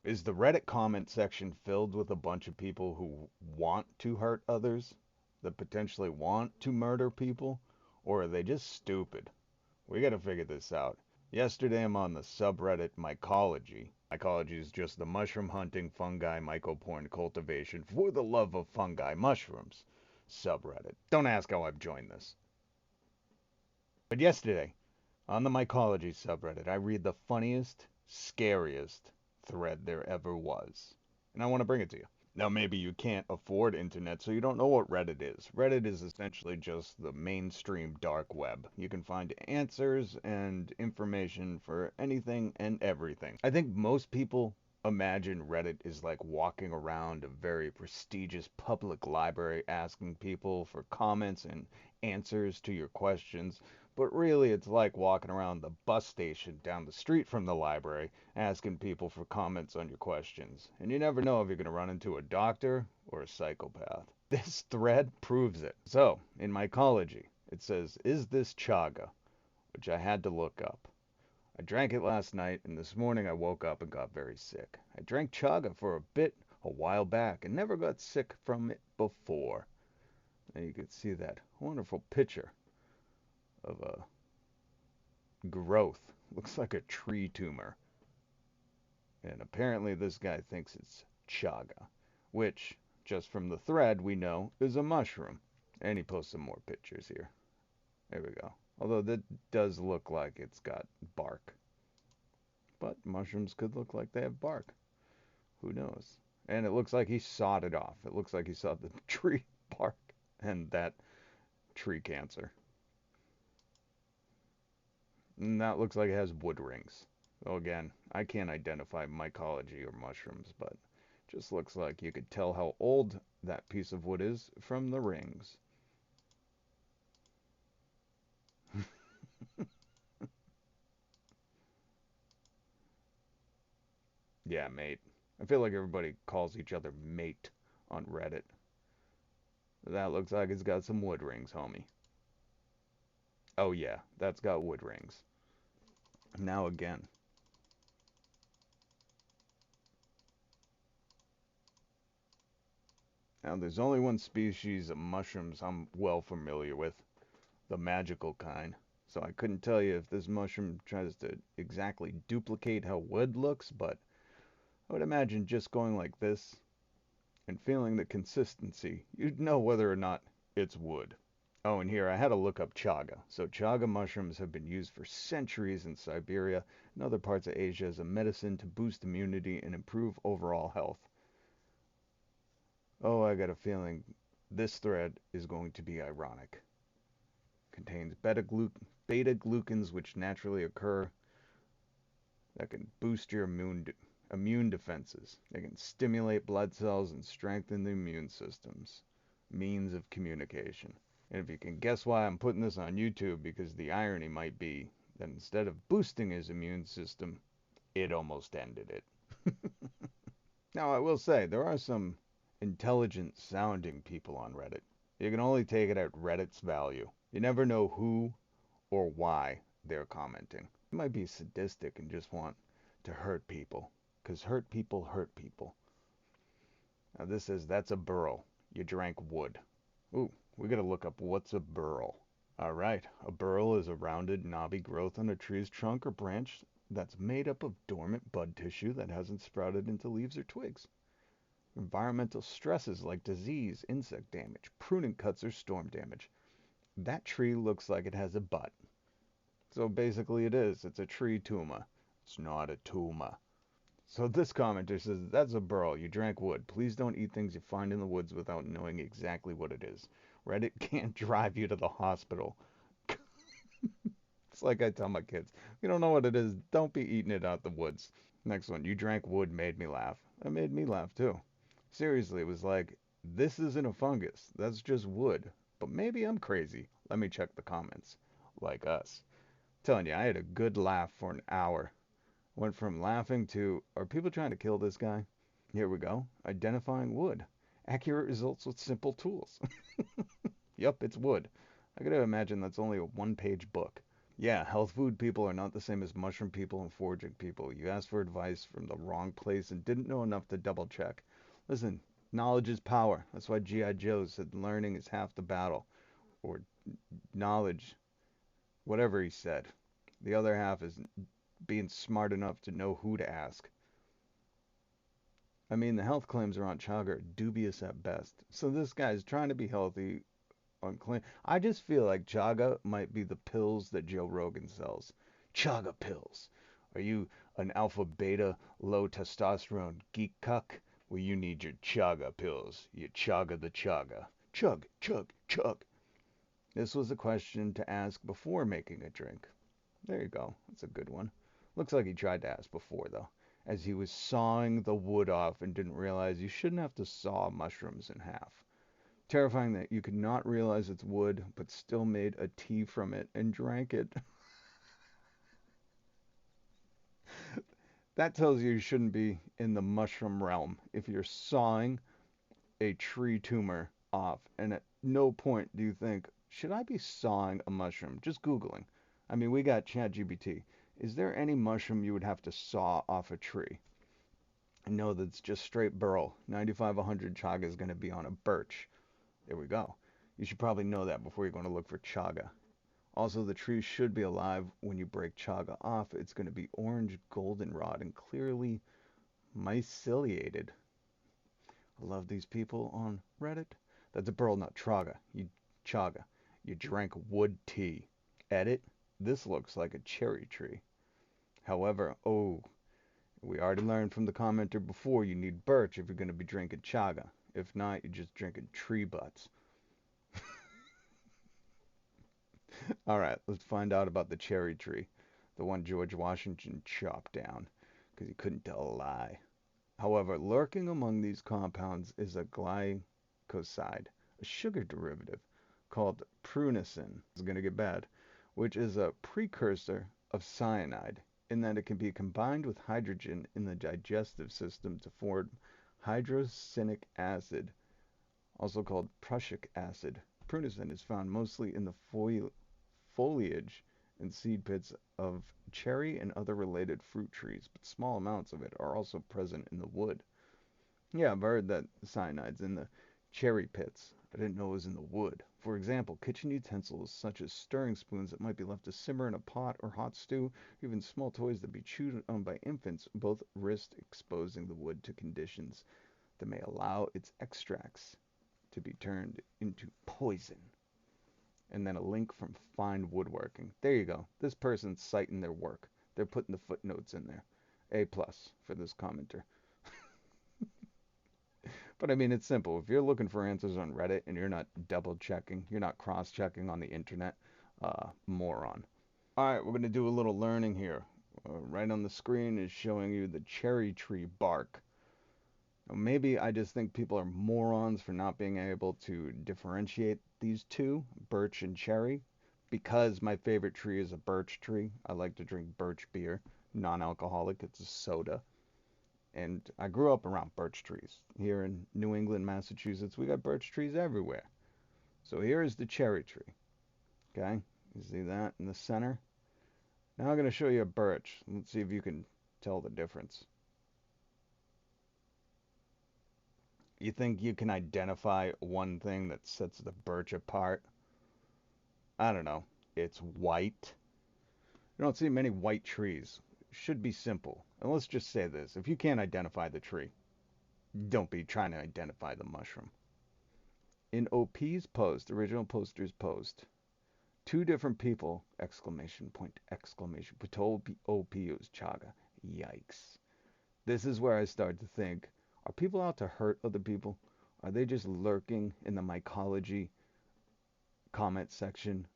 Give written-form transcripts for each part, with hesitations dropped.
Is the Reddit comment section filled with a bunch of people who want to hurt others, that potentially want to murder people, or are they just stupid? We gotta figure this out. Yesterday I'm on the subreddit mycology. Mycology is just the mushroom hunting fungi mycoporn cultivation for the love of fungi mushrooms subreddit. Don't ask how I've joined this. But yesterday, on the mycology subreddit, I read the funniest, scariest thread there ever was. And I want to bring it to you. Now, maybe you can't afford internet, so you don't know what Reddit is. Reddit is essentially just the mainstream dark web. You can find answers and information for anything and everything. I think most people imagine Reddit is like walking around a very prestigious public library asking people for comments and answers to your questions. But really, it's like walking around the bus station down the street from the library asking people for comments on your questions. And you never know if you're going to run into a doctor or a psychopath. This thread proves it. So, in mycology, it says, "Is this chaga?" Which I had to look up. I drank it last night, and this morning I woke up and got very sick. I drank chaga for a bit a while back and never got sick from it before. And you can see that wonderful picture of a growth. Looks like a tree tumor. And apparently this guy thinks it's chaga, which, just from the thread, we know is a mushroom. And he posts some more pictures here. There we go. Although that does look like it's got bark. But mushrooms could look like they have bark. Who knows? And it looks like he sawed it off. It looks like he sawed the tree bark and that tree cancer. And that looks like it has wood rings. Well, again, I can't identify mycology or mushrooms, but just looks like you could tell how old that piece of wood is from the rings. Yeah, mate. I feel like everybody calls each other mate on Reddit. That looks like it's got some wood rings, homie. Oh yeah, that's got wood rings. Now again. Now there's only one species of mushrooms I'm well familiar with, the magical kind. So I couldn't tell you if this mushroom tries to exactly duplicate how wood looks, but I would imagine just going like this and feeling the consistency, you'd know whether or not it's wood. Oh, and here I had to look up chaga. So chaga mushrooms have been used for centuries in Siberia and other parts of Asia as a medicine to boost immunity and improve overall health. Oh, I got a feeling this thread is going to be ironic. Contains beta glucans which naturally occur that can boost your immune defenses. They can stimulate blood cells and strengthen the immune system's means of communication. And if you can guess why I'm putting this on YouTube, because the irony might be that instead of boosting his immune system, it almost ended it. Now, I will say, there are some intelligent sounding people on Reddit. You can only take it at Reddit's value. You never know who or why they're commenting. They might be sadistic and just want to hurt people, because hurt people hurt people. Now, this says that's a burl. You drank wood. Ooh, we gotta look up what's a burl. Alright, a burl is a rounded, knobby growth on a tree's trunk or branch that's made up of dormant bud tissue that hasn't sprouted into leaves or twigs. Environmental stresses like disease, insect damage, pruning cuts, or storm damage. That tree looks like it has a butt. So basically it is. It's a tree tumor. It's not a tumor. So this commenter says, that's a burl. You drank wood. Please don't eat things you find in the woods without knowing exactly what it is. Reddit can't drive you to the hospital. It's like I tell my kids, you don't know what it is, don't be eating it out the woods. Next one, you drank wood, made me laugh. That made me laugh too. Seriously, it was like, this isn't a fungus. That's just wood. But maybe I'm crazy. Let me check the comments. Like us. I'm telling you, I had a good laugh for an hour. Went from laughing to, are people trying to kill this guy? Here we go. Identifying wood. Accurate results with simple tools. Yup, it's wood. I gotta imagine that's only a one-page book. Yeah, health food people are not the same as mushroom people and foraging people. You asked for advice from the wrong place and didn't know enough to double check. Listen, knowledge is power. That's why G.I. Joe said learning is half the battle. Or knowledge, whatever he said. The other half is being smart enough to know who to ask. I mean, the health claims around chaga are dubious at best. So this guy's trying to be healthy on claim. I just feel like chaga might be the pills that Joe Rogan sells. Chaga pills. Are you an alpha beta low testosterone geek cuck? Well, you need your chaga pills. You chaga the chaga. Chug, chug, chug. This was a question to ask before making a drink. There you go. That's a good one. Looks like he tried to ask before, though, as he was sawing the wood off and didn't realize you shouldn't have to saw mushrooms in half. Terrifying that you could not realize it's wood, but still made a tea from it and drank it. That tells you shouldn't be in the mushroom realm if you're sawing a tree tumor off, and at no point do you think, should I be sawing a mushroom? Just Googling. I mean, we got ChatGPT. Is there any mushroom you would have to saw off a tree? No, that's just straight burl. 95 100 chaga is going to be on a birch. There we go. You should probably know that before you're going to look for chaga. Also, the tree should be alive when you break chaga off. It's going to be orange goldenrod and clearly myceliated. I love these people on Reddit. That's a burl nut chaga. Chaga. You drank wood tea. Edit. This looks like a cherry tree. However, oh, we already learned from the commenter before you need birch if you're going to be drinking chaga. If not, you're just drinking tree butts. All right, let's find out about the cherry tree, the one George Washington chopped down because he couldn't tell a lie. However, lurking among these compounds is a glycoside, a sugar derivative called prunicin. It's going to get bad, which is a precursor of cyanide in that it can be combined with hydrogen in the digestive system to form hydrocinic acid, also called prussic acid. Prunicin is found mostly in the foliage and seed pits of cherry and other related fruit trees, but small amounts of it are also present in the wood. Yeah, I've heard that cyanide's in the cherry pits. I didn't know it was in the wood. For example, kitchen utensils such as stirring spoons that might be left to simmer in a pot or hot stew, even small toys that be chewed on by infants, both risk exposing the wood to conditions that may allow its extracts to be turned into poison. And then a link from Fine Woodworking. There you go. This person's citing their work. They're putting the footnotes in there. A plus for this commenter. But I mean, it's simple. If you're looking for answers on Reddit and you're not double checking, you're not cross checking on the internet, moron. All right, we're going to do a little learning here. Right on the screen is showing you the cherry tree bark. Now, maybe I just think people are morons for not being able to differentiate these two, birch and cherry, because my favorite tree is a birch tree. I like to drink birch beer, non-alcoholic. It's a soda. And I grew up around birch trees. Here in New England, Massachusetts, we got birch trees everywhere. So here is the cherry tree. Okay? You see that in the center? Now I'm going to show you a birch. Let's see if you can tell the difference. You think you can identify one thing that sets the birch apart? I don't know. It's white. You don't see many white trees. It should be simple. And let's just say this. If you can't identify the tree, don't be trying to identify the mushroom. In OP's post, original poster's post, two different people, exclamation point, exclamation, told OP it was chaga. Yikes. This is where I start to think, are people out to hurt other people? Are they just lurking in the mycology comment section,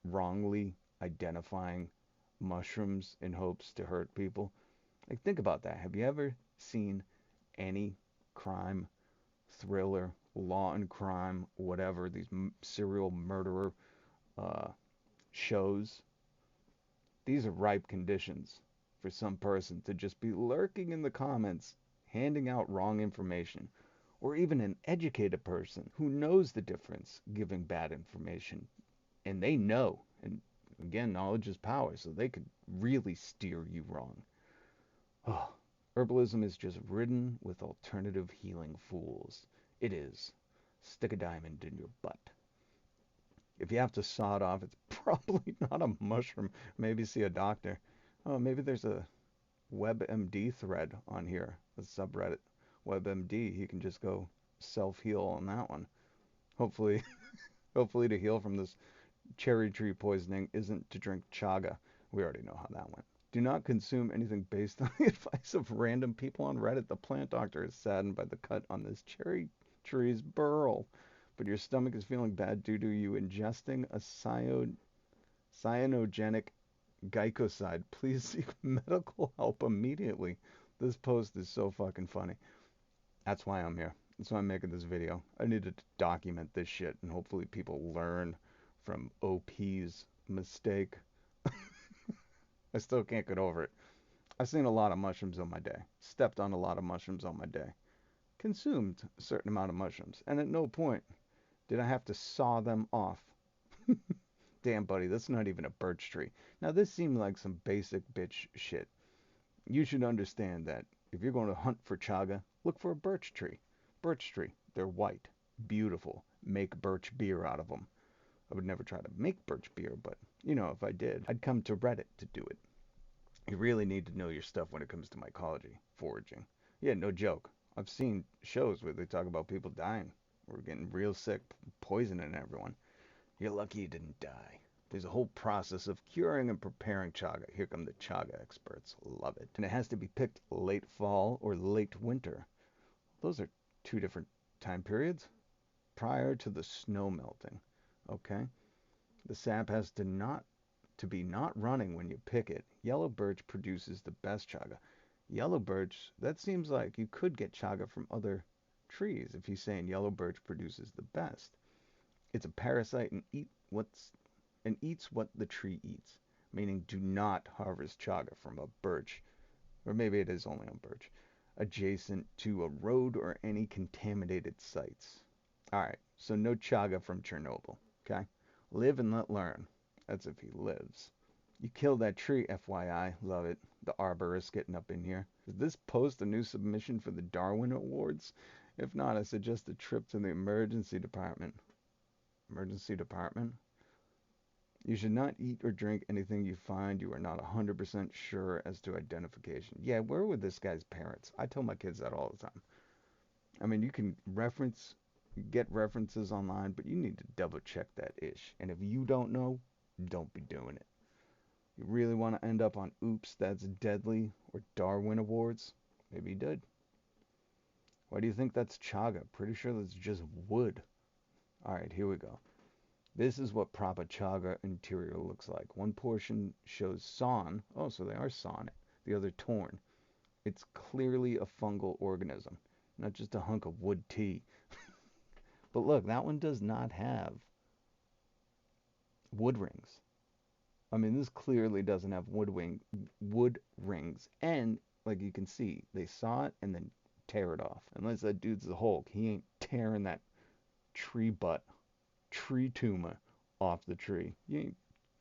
wrongly identifying mushrooms in hopes to hurt people? Like, think about that. Have you ever seen any crime, thriller, law and crime, whatever, these serial murderer shows? These are ripe conditions for some person to just be lurking in the comments, handing out wrong information, or even an educated person who knows the difference giving bad information, and they know, and Again, knowledge is power, so they could really steer you wrong. Oh, herbalism is just ridden with alternative healing fools. It is. Stick a diamond in your butt. If you have to saw it off, it's probably not a mushroom. Maybe see a doctor. Oh, maybe there's a WebMD thread on here, a subreddit. WebMD, you can just go self-heal on that one. Hopefully, hopefully to heal from this cherry tree poisoning isn't to drink chaga. We already know how that went. Do not consume anything based on the advice of random people on Reddit. The plant doctor is saddened by the cut on this cherry tree's burl, but your stomach is feeling bad due to you ingesting a cyanogenic glycoside. Please seek medical help immediately. This post is so fucking funny. That's why I'm here. That's why I'm making this video. I needed to document this shit, and hopefully people learn from OP's mistake. I still can't get over it. I've seen a lot of mushrooms on my day. Stepped on a lot of mushrooms on my day. Consumed a certain amount of mushrooms. And at no point did I have to saw them off. Damn, buddy, that's not even a birch tree. Now, this seemed like some basic bitch shit. You should understand that if you're going to hunt for chaga, look for a birch tree. Birch tree. They're white. Beautiful. Make birch beer out of them. I would never try to make birch beer, but, you know, if I did, I'd come to Reddit to do it. You really need to know your stuff when it comes to mycology, foraging. Yeah, no joke. I've seen shows where they talk about people dying. We're getting real sick, poisoning everyone. You're lucky you didn't die. There's a whole process of curing and preparing chaga. Here come the chaga experts. Love it. And it has to be picked late fall or late winter. Those are two different time periods. Prior to the snow melting. Okay? The sap has to be not running when you pick it. Yellow birch produces the best chaga. Yellow birch, that seems like you could get chaga from other trees if you're saying yellow birch produces the best. It's a parasite and eats what the tree eats, meaning do not harvest chaga from a birch, or maybe it is only on birch, adjacent to a road or any contaminated sites. Alright, so no chaga from Chernobyl, okay? Live and let learn. That's if he lives. You killed that tree, FYI. Love it. The arborist getting up in here. Is this post a new submission for the Darwin Awards? If not, I suggest a trip to the emergency department. Emergency department? You should not eat or drink anything you find you are not 100% sure as to identification. Yeah, where were this guy's parents? I tell my kids that all the time. I mean, you can get references online, but you need to double check that ish. And if you don't know, don't be doing it. You really want to end up on Oops, That's Deadly or Darwin Awards? Maybe you did. Why do you think that's chaga? Pretty sure that's just wood. Alright, here we go. This is what proper chaga interior looks like. One portion shows sawn. Oh, so they are sawn. The other torn. It's clearly a fungal organism, not just a hunk of wood tea. But look, that one does not have wood rings. I mean, this clearly doesn't have wood rings. And, like you can see, they saw it and then tear it off. Unless that dude's the Hulk, he ain't tearing that tree tumor off the tree. You ain't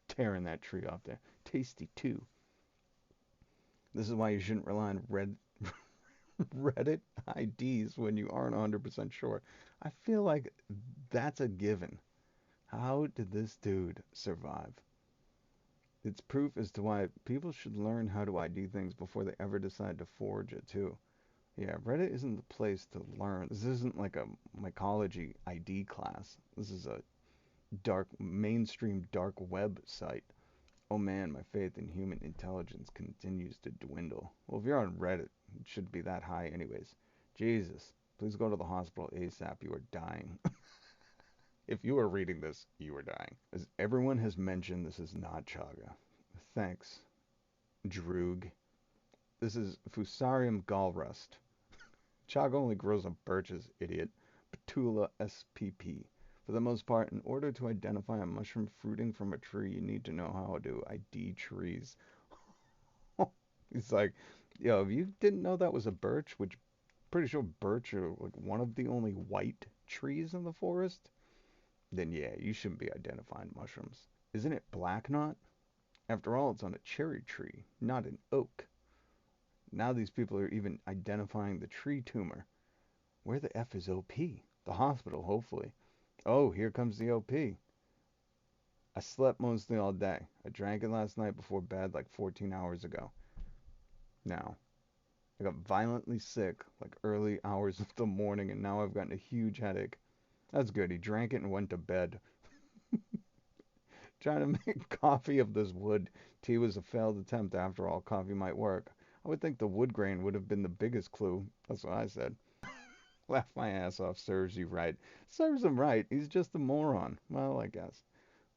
tearing that tree off there. Tasty, too. This is why you shouldn't rely on Reddit IDs when you aren't 100% sure. I feel like that's a given. How did this dude survive? It's proof as to why people should learn how to ID things before they ever decide to forge it, too. Yeah, Reddit isn't the place to learn. This isn't like a mycology ID class. This is a mainstream dark web site. Oh man, my faith in human intelligence continues to dwindle. Well, if you're on Reddit, it should be that high anyways. Jesus, please go to the hospital ASAP. You are dying. If you are reading this, you are dying. As everyone has mentioned, this is not chaga. Thanks, Droog. This is Fusarium gallrust. Chaga only grows on birches, idiot. Petula spp. For the most part, in order to identify a mushroom fruiting from a tree, you need to know how to ID trees. It's like, yo, if you didn't know that was a birch, which pretty sure birch are like one of the only white trees in the forest, then yeah, you shouldn't be identifying mushrooms. Isn't it black knot? After all, it's on a cherry tree, not an oak. Now these people are even identifying the tree tumor. Where the F is OP? The hospital, hopefully. Oh, here comes the OP. I slept mostly all day. I drank it last night before bed like 14 hours ago. Now, I got violently sick like early hours of the morning and now I've gotten a huge headache. That's good. He drank it and went to bed. Trying to make coffee of this wood. Tea was a failed attempt after all. Coffee might work. I would think the wood grain would have been the biggest clue. That's what I said. Laugh my ass off. Serves you right. Serves him right. He's just a moron. Well, I guess.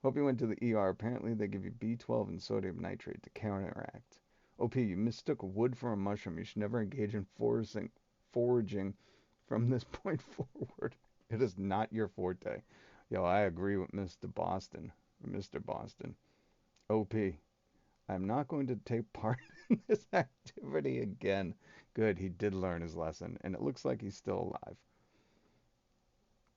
Hope you went to the ER. Apparently they give you B12 and sodium nitrate to counteract. OP, you mistook wood for a mushroom. You should never engage in foraging from this point forward. It is not your forte. Yo, I agree with Mr. Boston. Mr. Boston. OP, I'm not going to take part in this activity again. Good, he did learn his lesson, and it looks like he's still alive.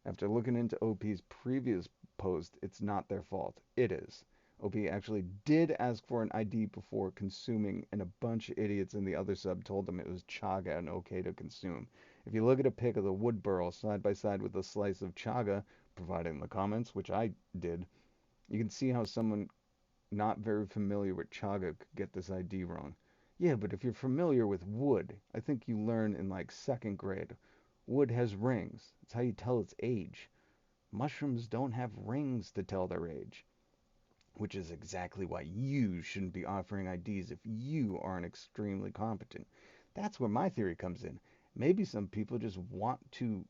After looking into OP's previous post, it's not their fault. It is. OP actually did ask for an ID before consuming, and a bunch of idiots in the other sub told him it was chaga and okay to consume. If you look at a pic of the wood burl side by side with a slice of chaga, provided in the comments, which I did, you can see how someone not very familiar with chaga could get this ID wrong. Yeah, but if you're familiar with wood, I think you learn in like second grade. Wood has rings. It's how you tell its age. Mushrooms don't have rings to tell their age. Which is exactly why you shouldn't be offering IDs if you aren't extremely competent. That's where my theory comes in. Maybe some people just want to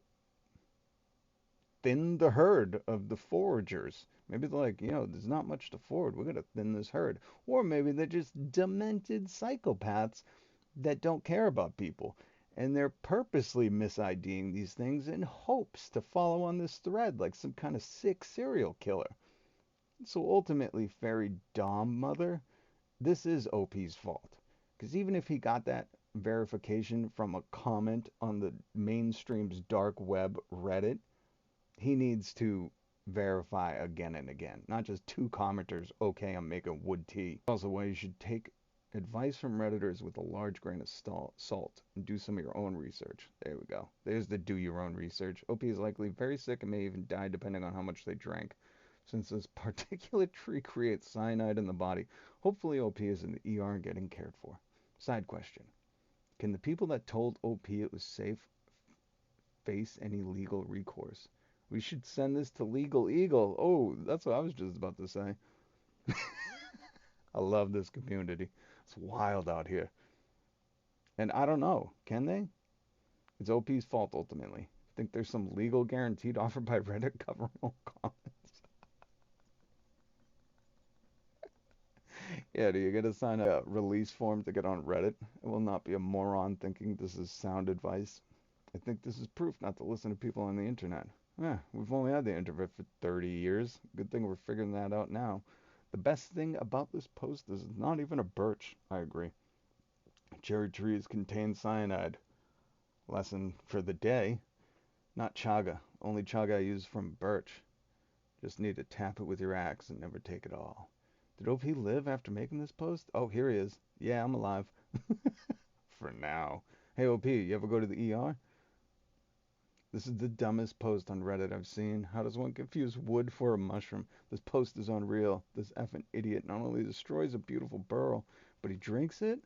thin the herd of the foragers. Maybe they're like, there's not much to forage. We're going to thin this herd. Or maybe they're just demented psychopaths that don't care about people. And they're purposely mis-IDing these things in hopes to follow on this thread like some kind of sick serial killer. So ultimately, Fairy Dom Mother, this is OP's fault. Because even if he got that verification from a comment on the mainstream's dark web Reddit, he needs to verify again and again. Not just two commenters, okay, I'm making wood tea. Also, why you should take advice from Redditors with a large grain of salt and do some of your own research. There we go. There's the do your own research. OP is likely very sick and may even die depending on how much they drank. Since this particular tree creates cyanide in the body, hopefully OP is in the ER and getting cared for. Side question. Can the people that told OP it was safe face any legal recourse? We should send this to Legal Eagle. Oh, that's what I was just about to say. I love this community. It's wild out here. And I don't know. Can they? It's OP's fault ultimately. Think there's some legal guaranteed offered by Reddit covering all comments? Yeah, do you get to sign a release form to get on Reddit? I will not be a moron thinking this is sound advice. I think this is proof not to listen to people on the internet. We've only had the internet for 30 years. Good thing we're figuring that out now. The best thing about this post is it's not even a birch. I agree. Cherry trees contain cyanide. Lesson for the day. Not chaga. Only chaga I use from birch. Just need to tap it with your axe and never take it all. Did OP live after making this post? Oh, here he is. Yeah, I'm alive. For now. Hey, OP, you ever go to the ER? This is the dumbest post on Reddit I've seen. How does one confuse wood for a mushroom? This post is unreal. This effing idiot not only destroys a beautiful burl, but he drinks it?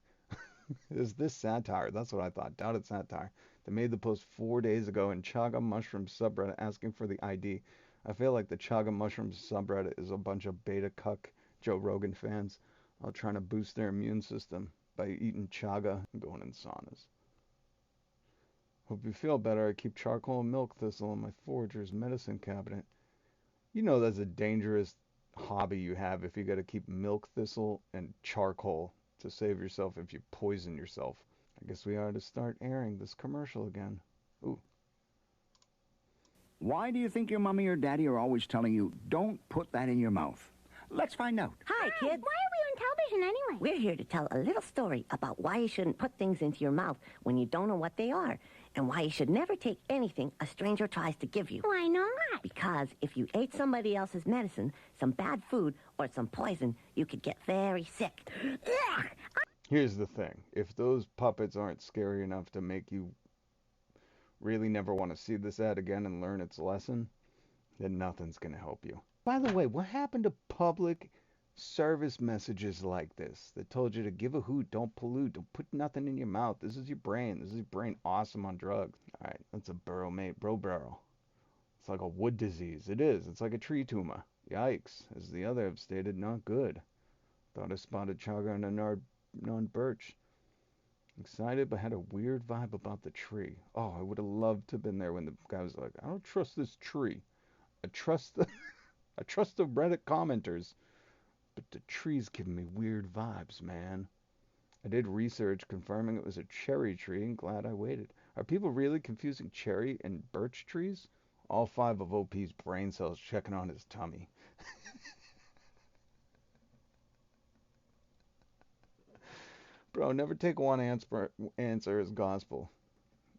Is this satire? That's what I thought. Doubted satire. They made the post 4 days ago in Chaga Mushroom subreddit asking for the ID. I feel like the Chaga Mushroom subreddit is a bunch of beta cuck Joe Rogan fans all trying to boost their immune system by eating chaga and going in saunas. Hope you feel better. I keep charcoal and milk thistle in my forager's medicine cabinet. You know that's a dangerous hobby you have if you got to keep milk thistle and charcoal to save yourself if you poison yourself. I guess we ought to start airing this commercial again. Ooh. Why do you think your mommy or daddy are always telling you, don't put that in your mouth? Let's find out. Hi, kids. Why are we on television anyway? We're here to tell a little story about why you shouldn't put things into your mouth when you don't know what they are. and why you should never take anything a stranger tries to give you. Why not? Because if you ate somebody else's medicine, some bad food, or some poison, you could get very sick. Ugh! Here's the thing. If those puppets aren't scary enough to make you really never want to see this ad again and learn its lesson, then nothing's going to help you. By the way, what happened to public service messages like this that told you to give a hoot, don't pollute, don't put nothing in your mouth, this is your brain, this is your brain awesome on drugs. Alright, that's a burrow mate, bro barrel. It's like a wood disease. It is. It's like a tree tumor. Yikes. As the other have stated, not good. Thought I spotted chaga on a non-birch. Excited, but had a weird vibe about the tree. Oh, I would have loved to have been there when the guy was like, I don't trust this tree. I trust the I trust the Reddit commenters. But the tree's giving me weird vibes, man. I did research confirming it was a cherry tree and glad I waited. Are people really confusing cherry and birch trees? All 5 of OP's brain cells checking on his tummy. Bro, never take one answer as gospel.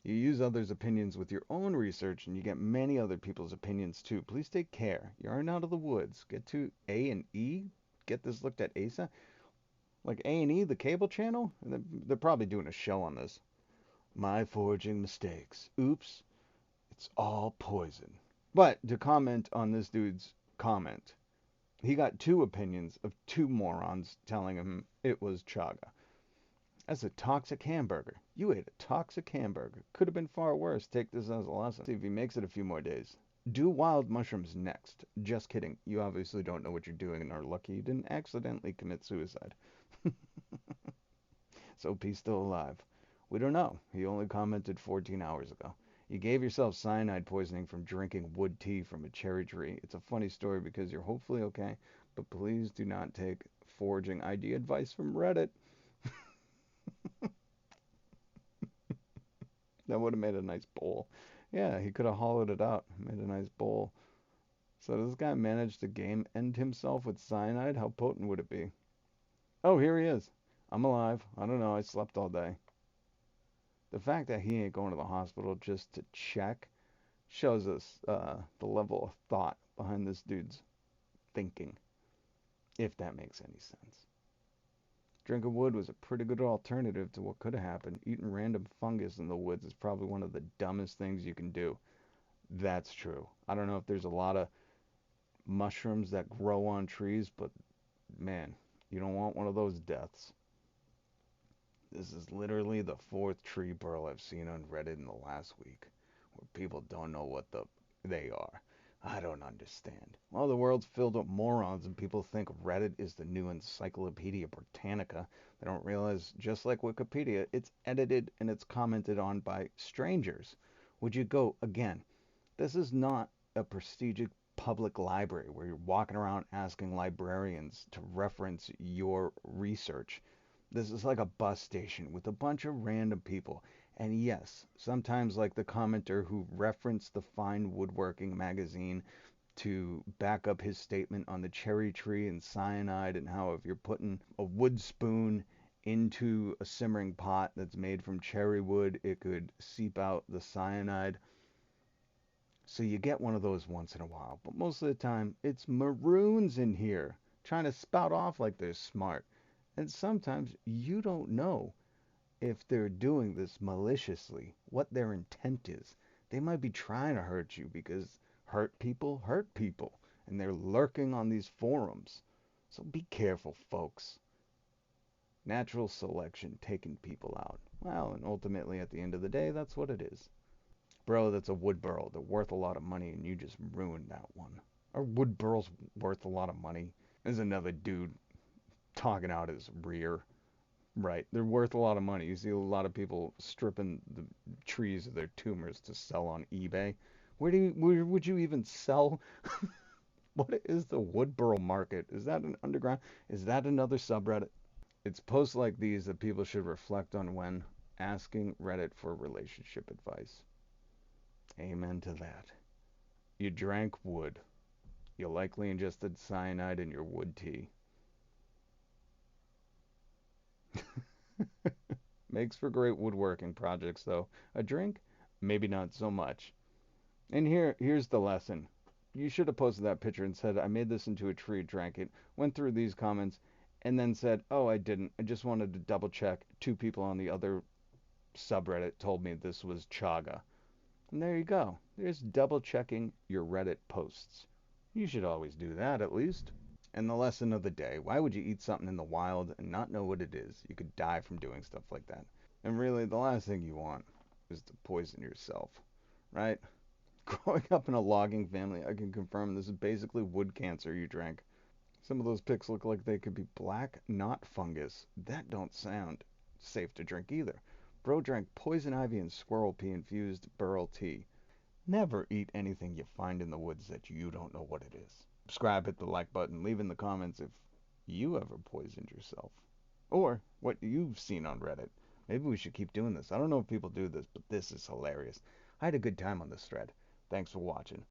You use others' opinions with your own research and you get many other people's opinions too. Please take care. You aren't out of the woods. Get to A and E. Get this looked at ASAP. Like A&E, the cable channel? They're probably doing a show on this. My foraging mistakes. Oops. It's all poison. But to comment on this dude's comment, he got 2 opinions of 2 morons telling him it was chaga. That's a toxic hamburger. You ate a toxic hamburger. Could have been far worse. Take this as a lesson. See if he makes it a few more days. Do wild mushrooms next. Just kidding. You obviously don't know what you're doing and are lucky you didn't accidentally commit suicide. So P's still alive. We don't know. He only commented 14 hours ago. You gave yourself cyanide poisoning from drinking wood tea from a cherry tree. It's a funny story because you're hopefully okay, but please do not take foraging ID advice from Reddit. That would have made a nice bowl. Yeah, he could have hollowed it out, made a nice bowl. So does this guy manage to game end himself with cyanide? How potent would it be? Oh, here he is. I'm alive. I don't know. I slept all day. The fact that he ain't going to the hospital just to check shows us the level of thought behind this dude's thinking, if that makes any sense. Drinking wood was a pretty good alternative to what could have happened. Eating random fungus in the woods is probably one of the dumbest things you can do. That's true. I don't know if there's a lot of mushrooms that grow on trees, but man, you don't want one of those deaths. This is literally the 4th tree burl I've seen on Reddit in the last week, where people don't know what they are. I don't understand. Well, the world's filled with morons and people think Reddit is the new Encyclopedia Britannica. They don't realize, just like Wikipedia, it's edited and it's commented on by strangers. Would you go, again, this is not a prestigious public library where you're walking around asking librarians to reference your research. This is like a bus station with a bunch of random people. And yes, sometimes like the commenter who referenced the Fine Woodworking magazine to back up his statement on the cherry tree and cyanide and how if you're putting a wood spoon into a simmering pot that's made from cherry wood, it could seep out the cyanide. So you get one of those once in a while. But most of the time, it's maroons in here trying to spout off like they're smart. And sometimes you don't know if they're doing this maliciously, what their intent is. They might be trying to hurt you because hurt people, and they're lurking on these forums. So be careful, folks. Natural selection taking people out. Well, and ultimately at the end of the day, that's what it is. Bro, that's a wood burl. They're worth a lot of money and you just ruined that one. Are wood burls worth a lot of money? There's another dude talking out his rear. Right, they're worth a lot of money. You see a lot of people stripping the trees of their tumors to sell on eBay. Where would you even sell? What is the wood burl market? Is that an underground? Is that another subreddit? It's posts like these that people should reflect on when asking Reddit for relationship advice. Amen to that. You drank wood. You likely ingested cyanide in your wood tea. Makes for great woodworking projects, though. A drink? maybe not so much. And here's the lesson. You should have posted that picture and said, I made this into a tree, drank it, went through these comments, and then said, oh, I didn't. I just wanted to double check. 2 people on the other subreddit told me this was chaga. And there you go. There's double checking your Reddit posts. You should always do that, at least. And the lesson of the day, why would you eat something in the wild and not know what it is? You could die from doing stuff like that. And really, the last thing you want is to poison yourself, right? Growing up in a logging family, I can confirm this is basically wood cancer you drank. Some of those pics look like they could be black knot fungus. That don't sound safe to drink either. Bro drank poison ivy and squirrel pea infused burl tea. Never eat anything you find in the woods that you don't know what it is. Subscribe, hit the like button, leave in the comments if you ever poisoned yourself. Or what you've seen on Reddit. Maybe we should keep doing this. I don't know if people do this, but this is hilarious. I had a good time on this thread. Thanks for watching.